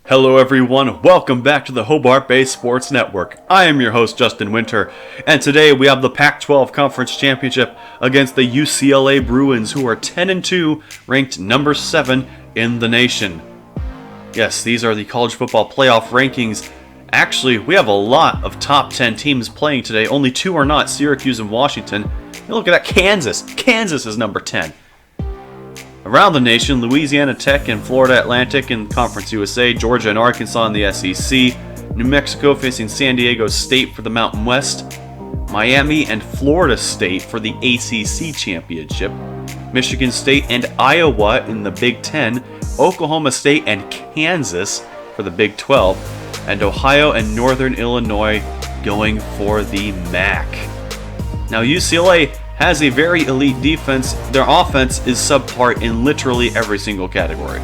Hello everyone, welcome back to the Hobart Bay Sports Network. I am your host Justin Winter, and today we have the Pac-12 Conference Championship against the UCLA Bruins, who are 10-2, ranked number 7 in the nation. Yes, these are the college football playoff rankings. Actually, we have a lot of top 10 teams playing today. Only 2 are not, Syracuse and Washington. And look at that, Kansas. Kansas is number 10. Around the nation, Louisiana Tech and Florida Atlantic in Conference USA, Georgia and Arkansas in the SEC, New Mexico facing San Diego State for the Mountain West, Miami and Florida State for the ACC Championship, Michigan State and Iowa in the Big Ten, Oklahoma State and Kansas for the Big 12, and Ohio and Northern Illinois going for the MAC. Now UCLA has a very elite defense. Their offense is subpar in literally every single category.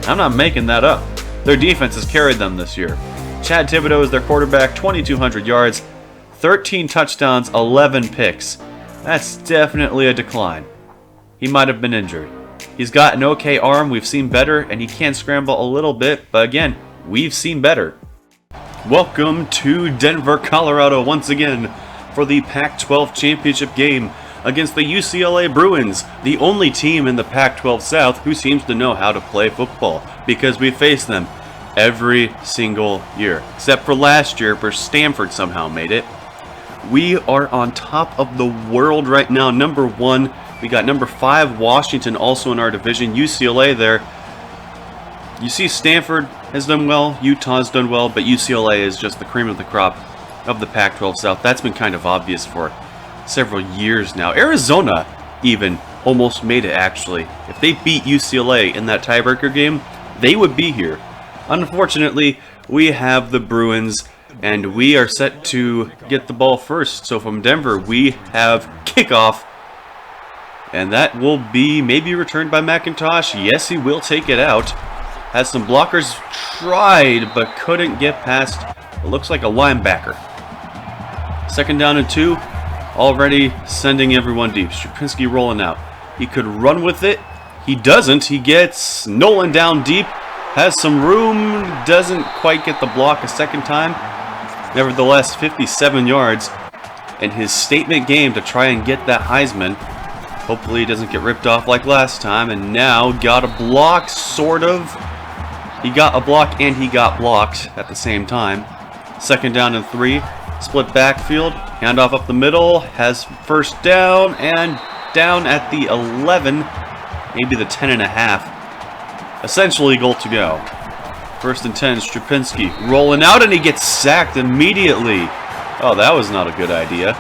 I'm not making that up. Their defense has carried them this year. Chad Thibodeau is their quarterback, 2,200 yards, 13 touchdowns, 11 picks. That's definitely a decline. He might have been injured. He's got an okay arm, we've seen better, and he can scramble a little bit, but again, we've seen better. Welcome to Denver, Colorado once again for the Pac-12 Championship game against the UCLA Bruins, the only team in the Pac-12 South who seems to know how to play football, because we face them every single year, except for last year where Stanford somehow made it. We are on top of the world right now, number 1. We got number 5 Washington also in our division, UCLA there. You see Stanford has done well, Utah's done well, but UCLA is just the cream of the crop of the Pac-12 South. That's been kind of obvious for several years now. Arizona even almost made it, actually. If they beat UCLA in that tiebreaker game, they would be here. Unfortunately, we have the Bruins, and we are set to get the ball first. So from Denver, we have kickoff, and that will be maybe returned by McIntosh. Yes, he will take it out. Has some blockers, tried, but couldn't get past, it looks like a linebacker. 2nd down and 2, already sending everyone deep. Strapinski rolling out. He could run with it. He doesn't. He gets Nolan down deep. Has some room. Doesn't quite get the block a second time. Nevertheless, 57 yards. And his statement game to try and get that Heisman. Hopefully he doesn't get ripped off like last time. And now got a block, sort of. He got a block and he got blocked at the same time. 2nd down and 3. Split backfield, handoff up the middle, has first down, and down at the 11, maybe the 10.5. Essentially goal to go. 1st and 10, Strapinski rolling out, and he gets sacked immediately. Oh, that was not a good idea.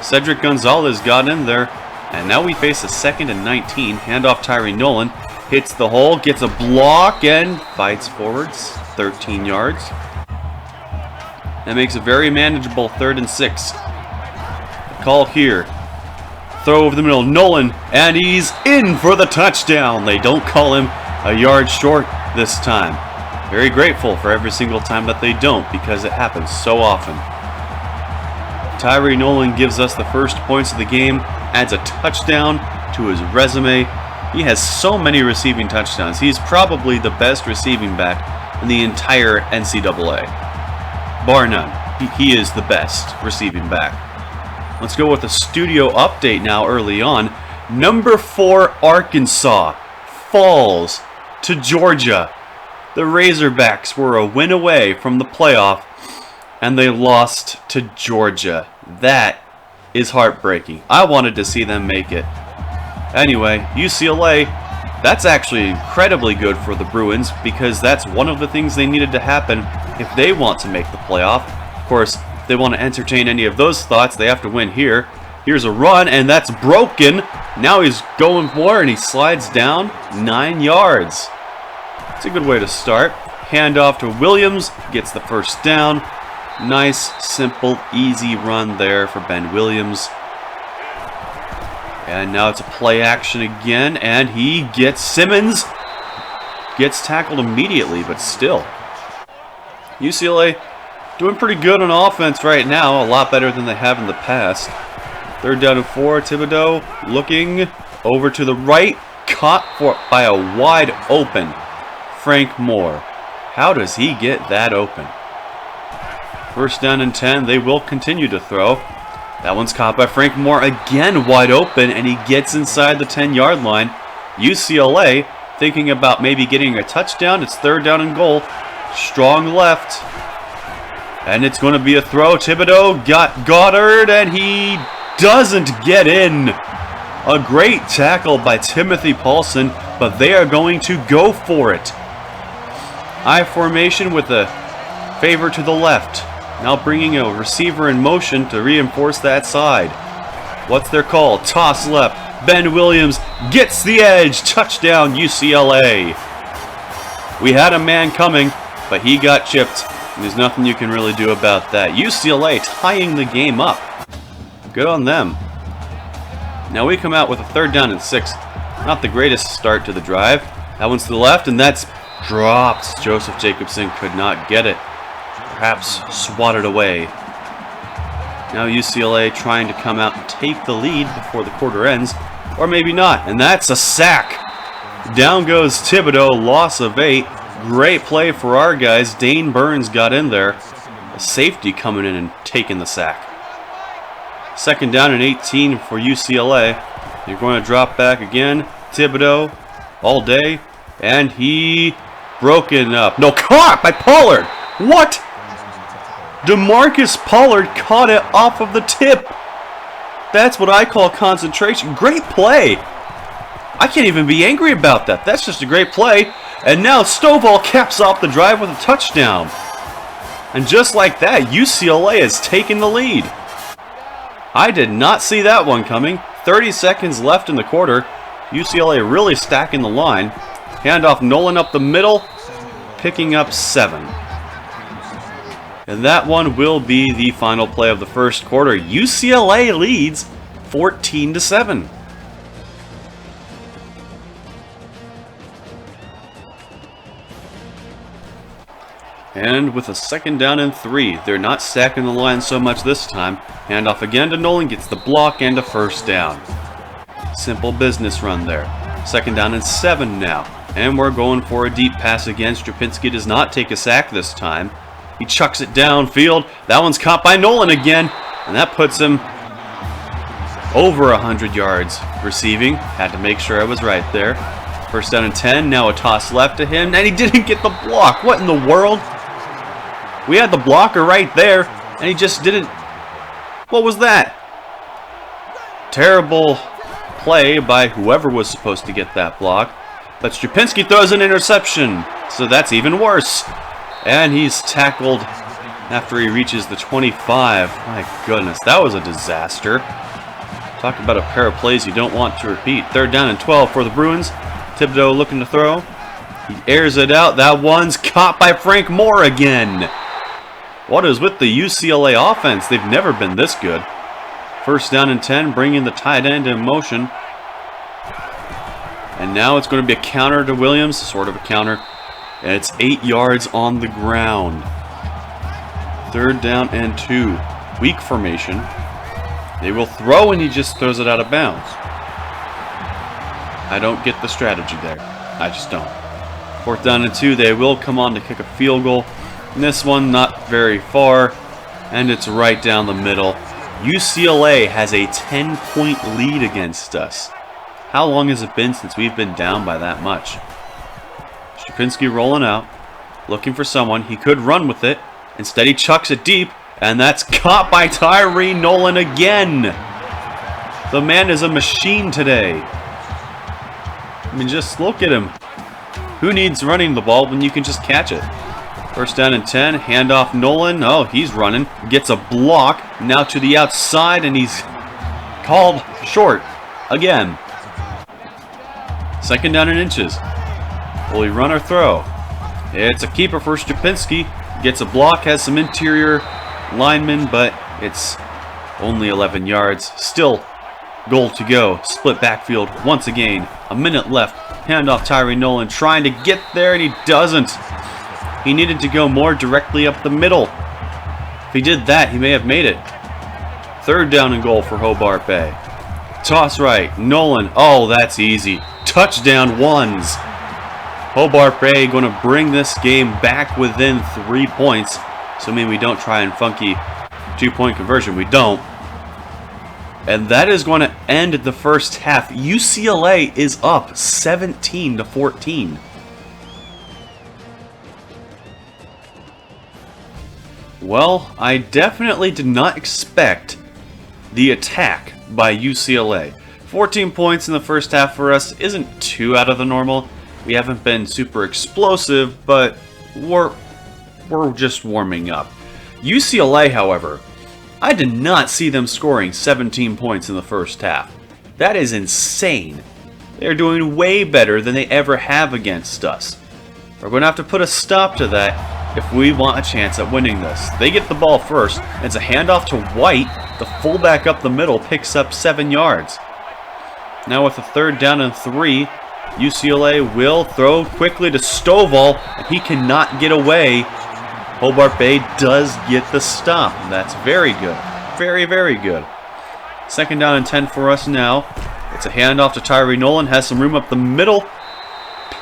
Cedric Gonzalez got in there, and now we face a 2nd and 19. Handoff Tyree Nolan, hits the hole, gets a block, and fights forwards, 13 yards. That makes a very manageable 3rd and 6. The call here. Throw over the middle. Nolan, and he's in for the touchdown. They don't call him a yard short this time. Very grateful for every single time that they don't, because it happens so often. Tyree Nolan gives us the first points of the game, adds a touchdown to his resume. He has so many receiving touchdowns. He's probably the best receiving back in the entire NCAA. Bar none. He is the best receiving back. Let's go with a studio update now early on. Number 4 Arkansas falls to Georgia. The Razorbacks were a win away from the playoff, and they lost to Georgia. That is heartbreaking. I wanted to see them make it. Anyway, UCLA, that's actually incredibly good for the Bruins, because that's one of the things they needed to happen if they want to make the playoff. Of course, if they want to entertain any of those thoughts, they have to win here. Here's a run, and that's broken. Now he's going for it, and he slides down 9 yards. It's a good way to start. Handoff to Williams, gets the first down. Nice, simple, easy run there for Ben Williams. And now it's a play action again, and he gets Simmons. Gets tackled immediately, but still. UCLA doing pretty good on offense right now, a lot better than they have in the past. 3rd down and 4, Thibodeau looking over to the right, caught by a wide open Frank Moore. How does he get that open? First down and 10. They will continue to throw. That one's caught by Frank Moore, again wide open, and he gets inside the 10-yard line. UCLA thinking about maybe getting a touchdown. It's third down and goal. Strong left. And it's going to be a throw. Thibodeau got Goddard, and he doesn't get in. A great tackle by Timothy Paulson, but they are going to go for it. I formation with a favor to the left. Now bringing a receiver in motion to reinforce that side. What's their call? Toss left. Ben Williams gets the edge. Touchdown, UCLA. We had a man coming, but he got chipped. And there's nothing you can really do about that. UCLA tying the game up. Good on them. Now we come out with a third down and 6. Not the greatest start to the drive. That one's to the left, and that's dropped. Joseph Jacobson could not get it. Perhaps swatted away. Now UCLA trying to come out and take the lead before the quarter ends. Or maybe not. And that's a sack. Down goes Thibodeau. Loss of 8. Great play for our guys. Dane Burns got in there. A safety coming in and taking the sack. Second down and 18 for UCLA. They're going to drop back again. Thibodeau all day. And he broken up. No, caught by Pollard. What? DeMarcus Pollard caught it off of the tip. That's what I call concentration. Great play. I can't even be angry about that. That's just a great play. And now Stovall caps off the drive with a touchdown. And just like that, UCLA has taken the lead. I did not see that one coming. 30 seconds left in the quarter. UCLA really stacking the line. Handoff Nolan up the middle, picking up 7. And that one will be the final play of the first quarter. UCLA leads 14-7. And with a second down and 3, they're not stacking the line so much this time. Handoff again to Nolan, gets the block and a first down. Simple business run there. Second down and 7 now. And we're going for a deep pass again. Strapinski does not take a sack this time. He chucks it downfield. That one's caught by Nolan again. And that puts him over 100 yards receiving. Had to make sure I was right there. First down and 10. Now a toss left to him. And he didn't get the block. What in the world? We had the blocker right there. And he just didn't. What was that? Terrible play by whoever was supposed to get that block. But Strapinski throws an interception. So that's even worse. And he's tackled after he reaches the 25. My goodness, that was a disaster. Talk about a pair of plays you don't want to repeat. Third down and 12 for the Bruins. Thibodeau looking to throw. He airs it out. That one's caught by Frank Moore again. What is with the UCLA offense? They've never been this good. First down and 10, bringing the tight end in motion. And now it's going to be a counter to Williams, sort of a counter. And it's 8 yards on the ground. Third down and 2. Weak formation. They will throw and he just throws it out of bounds. I don't get the strategy there. I just don't. Fourth down and 2. They will come on to kick a field goal. And this one not very far. And it's right down the middle. UCLA has a 10-point lead against us. How long has it been since we've been down by that much? Strapinski rolling out, looking for someone. He could run with it. Instead, he chucks it deep, and that's caught by Tyree Nolan again. The man is a machine today. I mean, just look at him. Who needs running the ball when you can just catch it? First down and 10, handoff Nolan. Oh, he's running. Gets a block. Now to the outside, and he's called short again. Second down and inches. Will he run or throw? It's a keeper for Strapinski. Gets a block, has some interior linemen, but it's only 11 yards. Still, goal to go. Split backfield once again. A minute left. Handoff Tyree Nolan trying to get there, and he doesn't. He needed to go more directly up the middle. If he did that, he may have made it. Third down and goal for Hobart Bay. Toss right. Nolan. Oh, that's easy. Touchdown ones. Hobart Bay going to bring this game back within 3 points. Assuming we don't try and funky 2-point conversion. We don't. And that is going to end the first half. UCLA is up 17-14. Well, I definitely did not expect the attack by UCLA. 14 points in the first half for us isn't too out of the normal. We haven't been super explosive, but we're just warming up. UCLA, however, I did not see them scoring 17 points in the first half. That is insane. They're doing way better than they ever have against us. We're going to have to put a stop to that if we want a chance at winning this. They get the ball first. It's a handoff to White. The fullback up the middle picks up 7 yards. Now with a 3rd down and 3, UCLA will throw quickly to Stovall, and he cannot get away. Hobart Bay does get the stop. That's very good. Very, very good. 2nd down and 10 for us now. It's a handoff to Tyree Nolan. Has some room up the middle.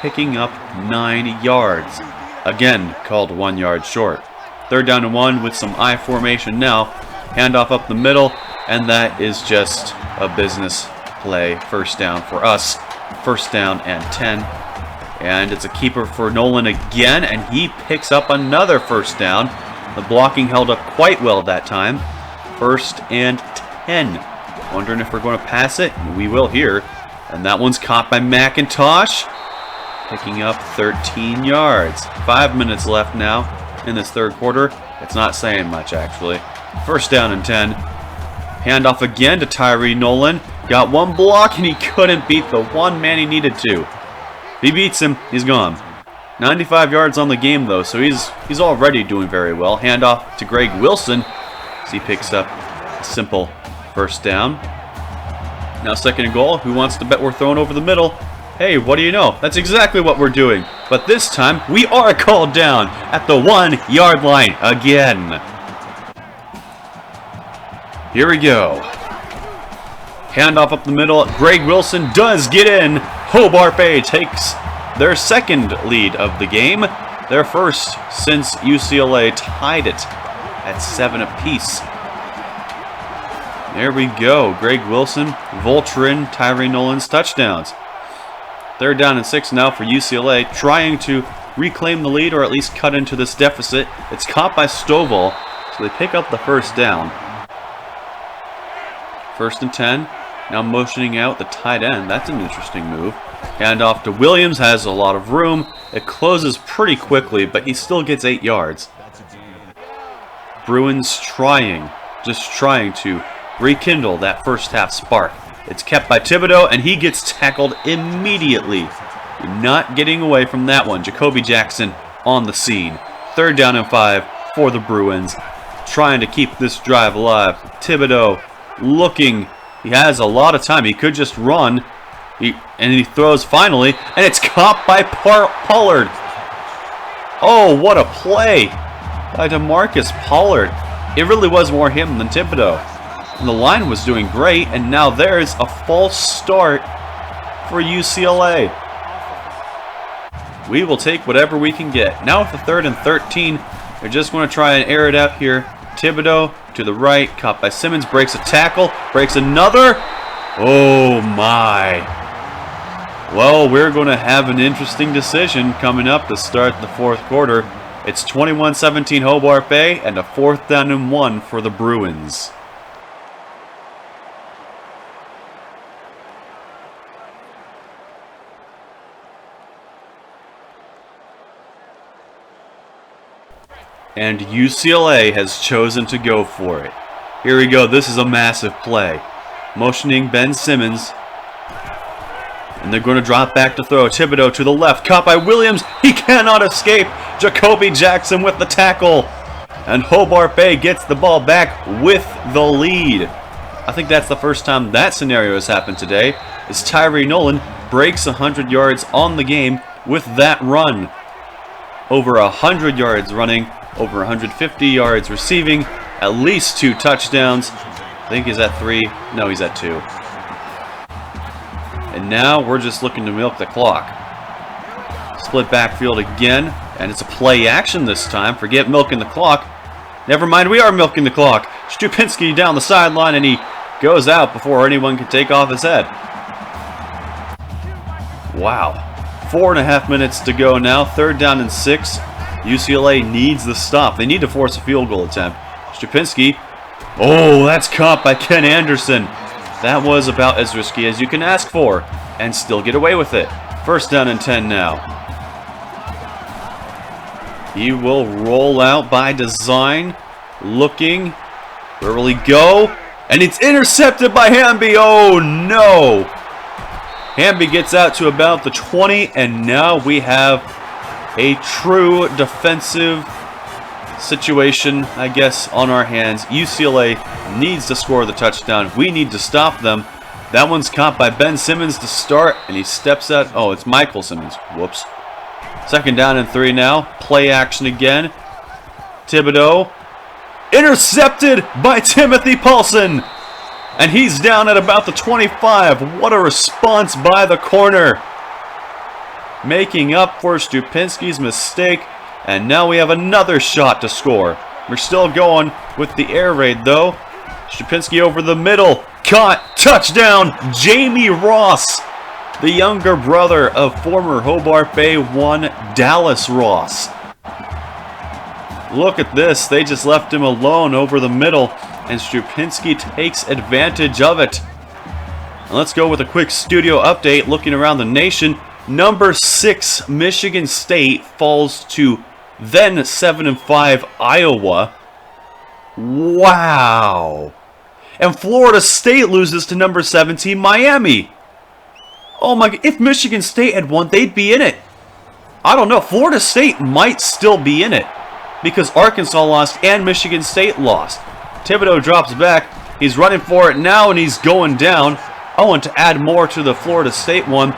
Picking up 9 yards. Again, called 1 yard short. 3rd down and 1 with some I formation now. Handoff up the middle. And that is just a business play. 1st down for us. 1st down and 10. And it's a keeper for Nolan again, and he picks up another 1st down. The blocking held up quite well that time. 1st and 10. Wondering if we're going to pass it. We will here. And that one's caught by McIntosh. Picking up 13 yards. 5 minutes left now in this 3rd quarter. It's not saying much, actually. 1st down and 10. Handoff again to Tyree Nolan. Got one block, and he couldn't beat the one man he needed to. If he beats him, he's gone. 95 yards on the game, though, so he's already doing very well. Handoff to Greg Wilson as he picks up a simple 1st down. Now 2nd and goal. Who wants to bet we're throwing over the middle? Hey, what do you know? That's exactly what we're doing. But this time, we are called down at the 1 yard line again. Here we go. Handoff up the middle. Greg Wilson does get in. Hobart Bay takes their 2nd lead of the game. Their 1st since UCLA tied it at 7 apiece. There we go. Greg Wilson, Voltrin, Tyree Nolan's touchdowns. 3rd down and 6 now for UCLA, trying to reclaim the lead or at least cut into this deficit. It's caught by Stovall, so they pick up the 1st down. 1st and 10. Now motioning out the tight end. That's an interesting move. Handoff to Williams. Has a lot of room. It closes pretty quickly, but he still gets 8 yards. Bruins just trying to rekindle that first half spark. It's kept by Thibodeau, and he gets tackled immediately. Not getting away from that one. Jacoby Jackson on the scene. 3rd down and 5 for the Bruins. Trying to keep this drive alive. Thibodeau looking. He has a lot of time. He could just run. And he throws finally. And it's caught by Pollard. Oh, what a play by DeMarcus Pollard. It really was more him than Thibodeau. And the line was doing great. And now there's a false start for UCLA. We will take whatever we can get. Now with the 3rd and 13, they're just going to try and air it out here. Thibodeau to the right, caught by Simmons, breaks a tackle, breaks another. Oh my. Well, we're going to have an interesting decision coming up to start the 4th quarter. It's 21-17 Hobart Bay and a 4th down and 1 for the Bruins. And UCLA has chosen to go for it. Here we go. This is a massive play. Motioning Ben Simmons. And they're going to drop back to throw. Thibodeau to the left. Caught by Williams. He cannot escape. Jacoby Jackson with the tackle. And Hobart Bay gets the ball back with the lead. I think that's the first time that scenario has happened today. As Tyree Nolan breaks 100 yards on the game with that run. Over 100 yards running. Over 150 yards receiving, at least 2 touchdowns. I think he's at 3. No, he's at 2. And now we're just looking to milk the clock. Split backfield again, and it's a play action this time. Forget milking the clock. Never mind, we are milking the clock. Stupinski down the sideline, and he goes out before anyone can take off his head. Wow. 4.5 minutes to go now. 3rd down and 6. UCLA needs the stop. They need to force a field goal attempt. Stupinski. Oh, that's caught by Ken Anderson. That was about as risky as you can ask for, and still get away with it. 1st down and 10 now. He will roll out by design. Looking. Where will he go? And it's intercepted by Hamby. Oh, no. Hamby gets out to about the 20, and now we have a true defensive situation, I guess, on our hands. UCLA needs to score the touchdown. We need to stop them. That one's caught by Ben Simmons to start, and he steps out. Oh, it's Michael Simmons. Whoops. 2nd down and 3 now. Play action again. Thibodeau. Intercepted by Timothy Paulson. And he's down at about the 25. What a response by the corner. Making up for Stupinski's mistake. And now we have another shot to score. We're still going with the air raid, though. Stupinski over the middle. Caught. Touchdown. Jamie Ross. The younger brother of former Hobart Bay 1 Dallas Ross. Look at this. They just left him alone over the middle. And Stupinski takes advantage of it. And let's go with a quick studio update looking around the nation. Number 6 Michigan State falls to then 7-5 Iowa. Wow. And Florida State loses to number 17 Miami. Oh my god, if Michigan State had won, they'd be in it. I don't know, Florida State might still be in it because Arkansas lost and Michigan State lost. Thibodeau drops back. He's running for it now, and he's going down. I want to add more to the Florida State one.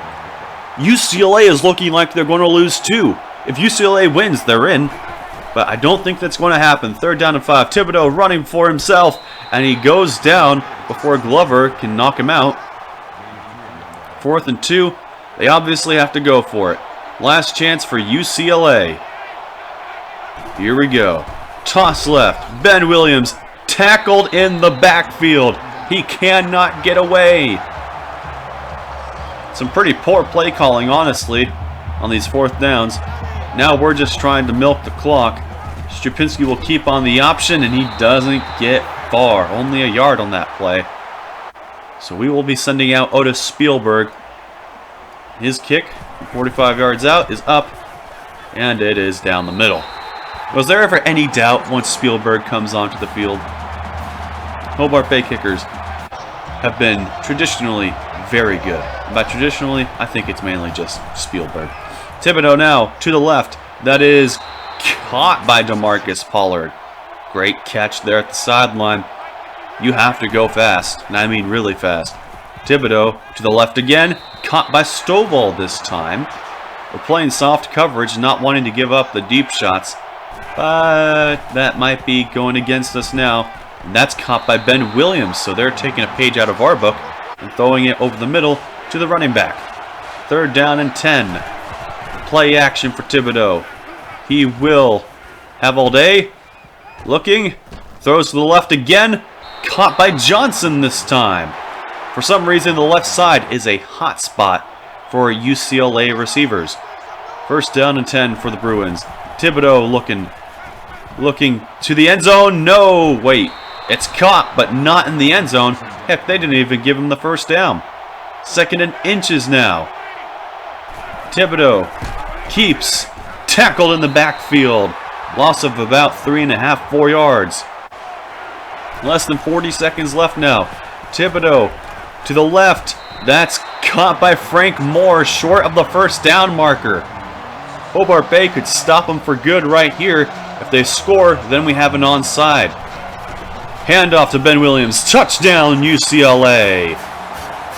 UCLA is looking like they're going to lose too. If UCLA wins, they're in. But I don't think that's going to happen. 3rd down and 5. Thibodeau running for himself, and he goes down before Glover can knock him out. 4th and 2. They obviously have to go for it. Last chance for UCLA. Here we go. Toss left. Ben Williams tackled in the backfield. He cannot get away. Some pretty poor play calling, honestly, on these 4th downs. Now we're just trying to milk the clock. Stupinski will keep on the option, and he doesn't get far. Only a yard on that play. So we will be sending out Otis Spielberg. His kick, 45 yards out, is up, and it is down the middle. Was there ever any doubt once Spielberg comes onto the field? Hobart Bay kickers have been traditionally very good. And by traditionally, I think it's mainly just Spielberg. Thibodeau now to the left. That is caught by DeMarcus Pollard. Great catch there at the sideline. You have to go fast, and I mean really fast. Thibodeau to the left again. Caught by Stovall this time. We're playing soft coverage, not wanting to give up the deep shots. But that might be going against us now. And that's caught by Ben Williams, so they're taking a page out of our book and throwing it over the middle to the running back. 3rd down and 10. Play action for Thibodeau. He will have all day. Looking. Throws to the left again. Caught by Johnson this time. For some reason, the left side is a hot spot for UCLA receivers. 1st down and 10 for the Bruins. Thibodeau looking to the end zone. No, wait. It's caught, but not in the end zone. Heck, they didn't even give him the 1st down. 2nd and inches now. Thibodeau keeps tackled in the backfield. Loss of about 3.5, 4 yards. Less than 40 seconds left now. Thibodeau to the left. That's caught by Frank Moore, short of the 1st down marker. Hobart Bay could stop them for good right here. If they score, then we have an onside. Handoff to Ben Williams. Touchdown, UCLA.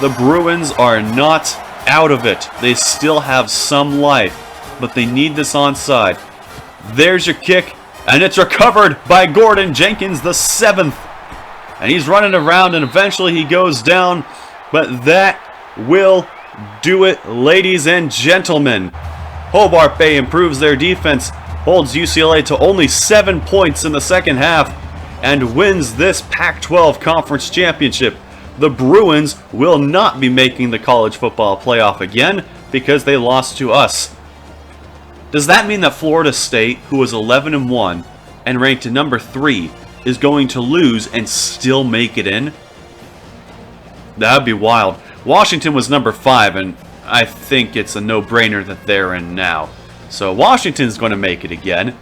The Bruins are not out of it. They still have some life, but they need this onside. There's your kick, and it's recovered by Gordon Jenkins, the 7th. And he's running around, and eventually he goes down. But that will do it, ladies and gentlemen. Hobart Bay improves their defense, holds UCLA to only 7 points in the second half, and wins this Pac-12 Conference Championship. The Bruins will not be making the college football playoff again because they lost to us. Does that mean that Florida State, who was 11-1 and ranked number 3, is going to lose and still make it in? That would be wild. Washington was number 5, and I think it's a no-brainer that they're in now. So Washington's going to make it again.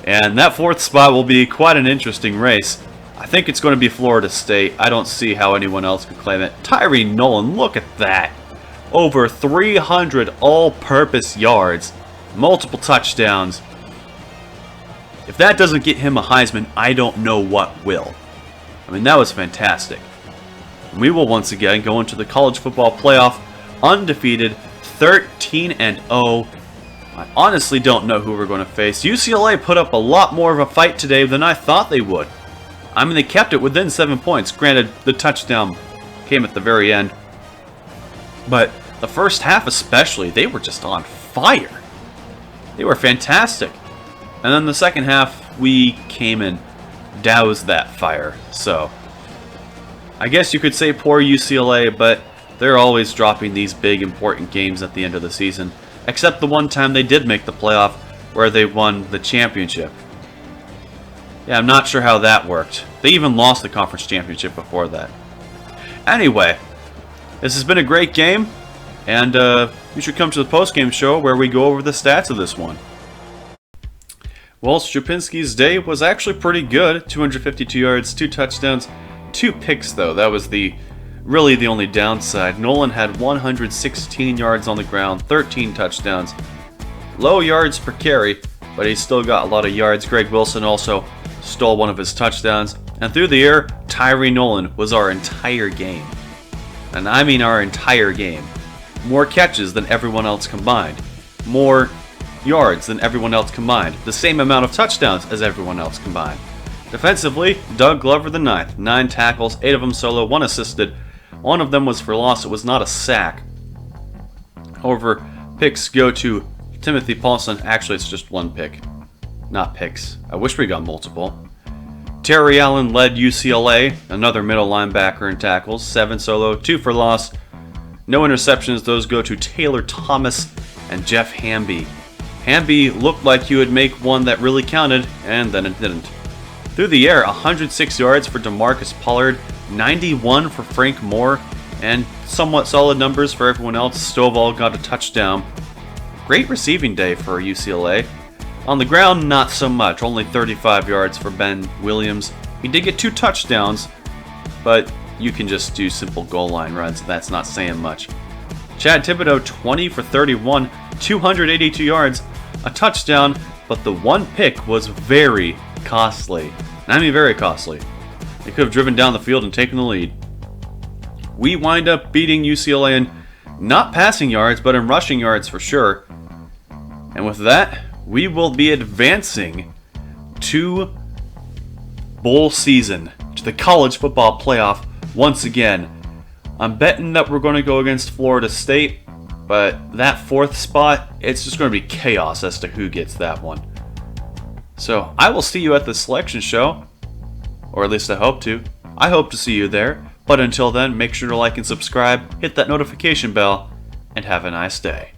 And that 4th spot will be quite an interesting race. I think it's going to be Florida State. I don't see how anyone else could claim it. Tyree Nolan, look at that. Over 300 all-purpose yards. Multiple touchdowns. If that doesn't get him a Heisman, I don't know what will. I mean, that was fantastic. We will once again go into the college football playoff undefeated, 13-0. I honestly don't know who we're going to face. UCLA put up a lot more of a fight today than I thought they would. I mean, they kept it within 7 points. Granted, the touchdown came at the very end. But the first half especially, they were just on fire. They were fantastic. And then the second half, we came and doused that fire. So, I guess you could say poor UCLA, but they're always dropping these big important games at the end of the season. Except the one time they did make the playoff, where they won the championship. Yeah, I'm not sure how that worked. They even lost the conference championship before that. Anyway, this has been a great game, and you should come to the post-game show where we go over the stats of this one. Well, Strapinski's day was actually pretty good. 252 yards, 2 touchdowns, 2 picks though. That was really the only downside. Nolan had 116 yards on the ground, 13 touchdowns. Low yards per carry, but he still got a lot of yards. Greg Wilson also stole one of his touchdowns. And through the air, Tyree Nolan was our entire game. And I mean our entire game. More catches than everyone else combined. More yards than everyone else combined. The same amount of touchdowns as everyone else combined. Defensively, Doug Glover the ninth. 9 tackles, 8 of them solo, 1 assisted. One of them was for loss. It was not a sack. However, picks go to Timothy Paulson. Actually, it's just 1 pick. Not picks. I wish we got multiple. Terry Allen led UCLA, another middle linebacker in tackles. 7 solo, 2 for loss. No interceptions. Those go to Taylor Thomas and Jeff Hamby. Hamby looked like he would make one that really counted, and then it didn't. Through the air, 106 yards for DeMarcus Pollard, 91 for Frank Moore, and somewhat solid numbers for everyone else. Stovall got a touchdown. Great receiving day for UCLA. On the ground, not so much. Only 35 yards for Ben Williams. He did get 2 touchdowns, but you can just do simple goal line runs. That's not saying much. Chad Thibodeau, 20 for 31, 282 yards, a touchdown, but the 1 pick was very costly. I mean very costly. They could have driven down the field and taken the lead. We wind up beating UCLA in not passing yards, but in rushing yards for sure. And with that, we will be advancing to bowl season, to the college football playoff once again. I'm betting that we're going to go against Florida State, but that 4th spot, it's just going to be chaos as to who gets that one. So I will see you at the selection show, or at least I hope to. I hope to see you there, but until then, make sure to like and subscribe, hit that notification bell, and have a nice day.